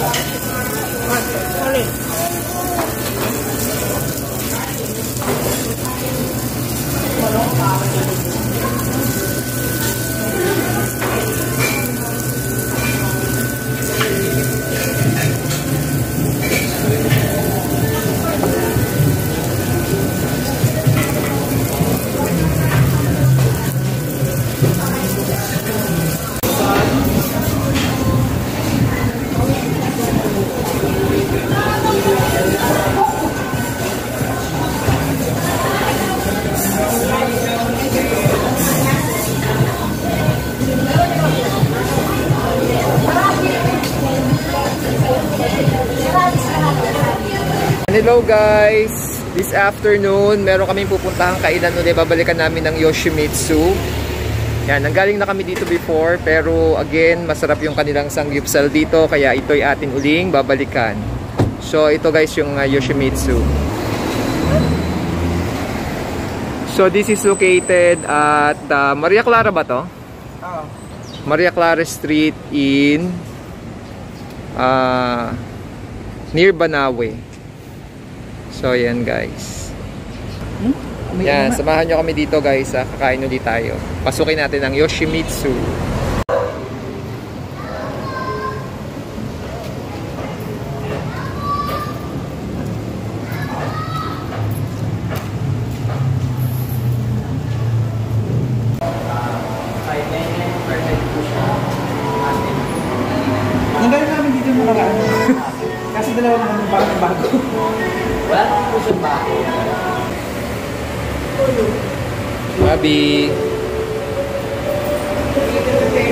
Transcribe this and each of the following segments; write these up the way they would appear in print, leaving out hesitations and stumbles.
Sorry. Hello guys! This afternoon, meron kaming pupuntahang kainan ulit. Babalikan namin ng Yoshimitsu. Yan, nanggaling na kami dito before, pero again, masarap yung kanilang samgyeopsal dito, kaya ito'y atin uling babalikan. So, ito guys yung Yoshimitsu. So, this is located at Maria Clara ba to? Maria Clara Street in near Banawe. So, yan guys. Yan, samahan nyo kami dito guys. Kakain ulit tayo. Pasukin natin ang Yoshimitsu. Nanggaling namin dito yung nakaraan. Kasi dalawa na kami bago. Wala nang puso ba? Babi.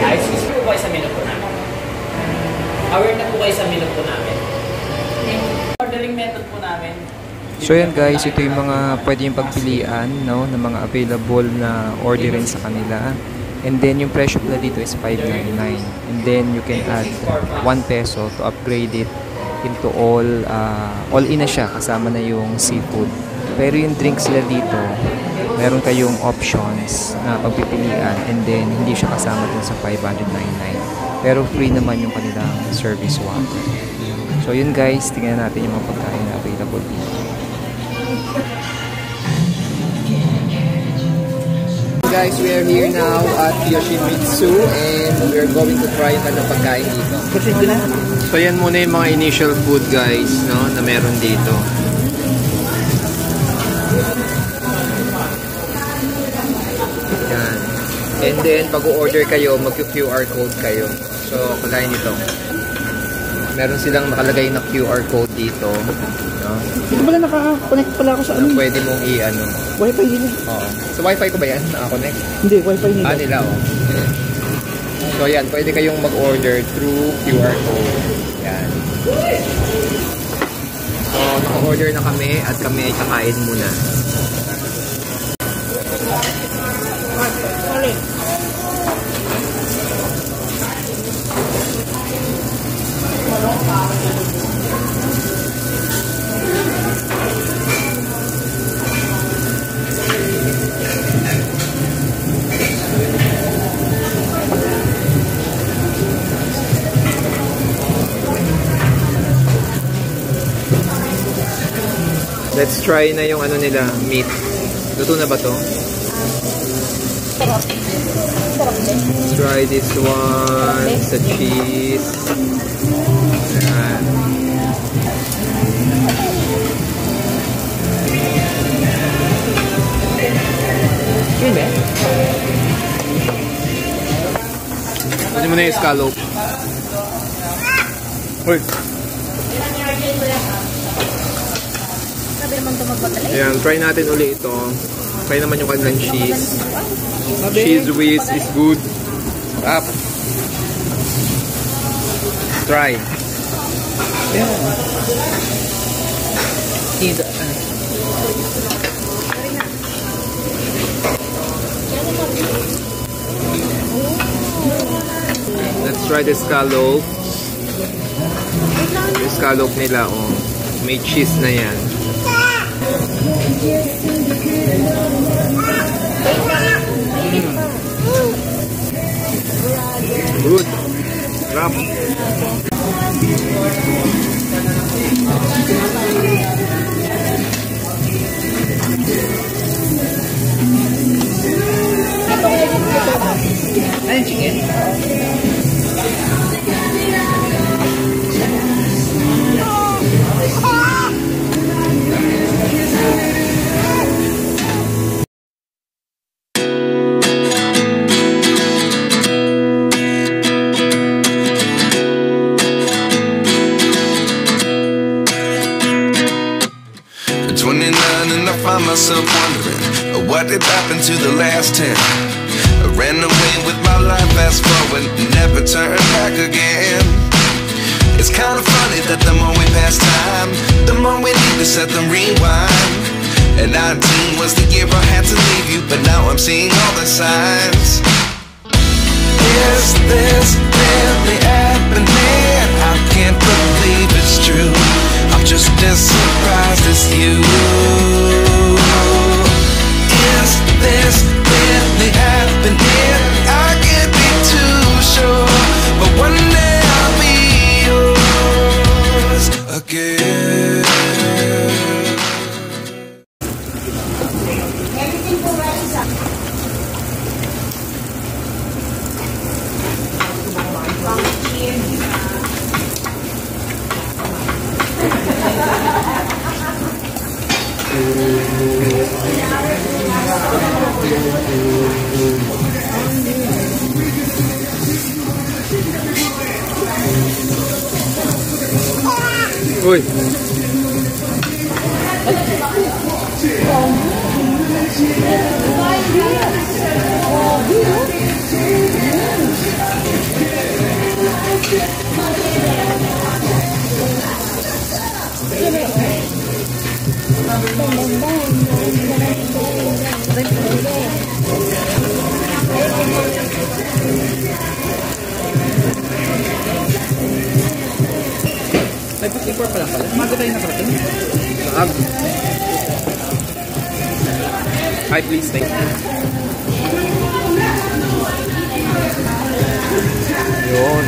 Excuse me po kayo sa menu po namin. Aware na po kayo sa menu po namin. Ordering method po namin. So yan guys, ito yung mga pwede yung pagpilian, no, ng mga available na orderin sa kanila. And then yung presyo pala dito is $5.99. And then you can add 1 peso to upgrade it into all-in na siya, kasama na yung seafood. Pero yung drinks nila dito, meron kayong options na pagpipilian, and then hindi siya kasama dun sa $599. Pero free naman yung kanilang service water. So yun guys, tingnan natin yung mga pagkain na available dito. Guys, we are here now at Yoshimitsu and we are going to try yung pagkain dito. So yan muna yung mga initial food guys, no, na meron dito. Yan. And then pag o-order kayo, mag-QR code kayo. So kagaya nito. Meron silang nakalagay na QR code dito. No? Dito pala naka-connect pala ako sa ano. Pwede mong i-ano. Wi-Fi nila. Oo. Sa Wi-Fi ko ba yan? Naka-connect? Hindi, Wi-Fi nila. Nila, oh. So yan, pwede kayong mag-order through QR code. Yan. So, naka-order na kami at kami ay kakain muna. Sorry. Let's try na yung ano nila, meat. Luto na ba to? Let's try this one. Sa cheese. Ayan. Pwede mo na yung scallop. Uy! Ayan, try natin ulit ito. Try naman yung kanilang cheese. Cheese whiz is good. Up. Try. Yeah. Let's try the scallop. Yung scallop nila, oh. May cheese na yan. Good. Wrap. myself wondering what did happen to the last 10. I ran away with my life, fast forward, never turn back again. It's kind of funny that the more we pass time, the more we need to set them rewind. And 19 was the year I had to leave you, but now I'm seeing all the signs. Is this really happening? I can't believe it's true. I'm just as surprised as you. Is this really happening? I can't be too sure, but one day I'll be yours again. Uy. Ay, 54 pa lang pala. Umaga tayo nakarating. Maag. Hi, please, thank you. Yun.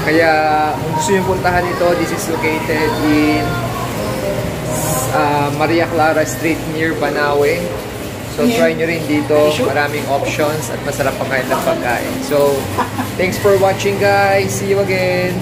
Kaya kung gusto nyo puntahan ito, this is located in Maria Clara Street near Banawe. So try nyo rin dito, maraming options at masarap pang kahit ng pagkain. So thanks for watching guys, see you again!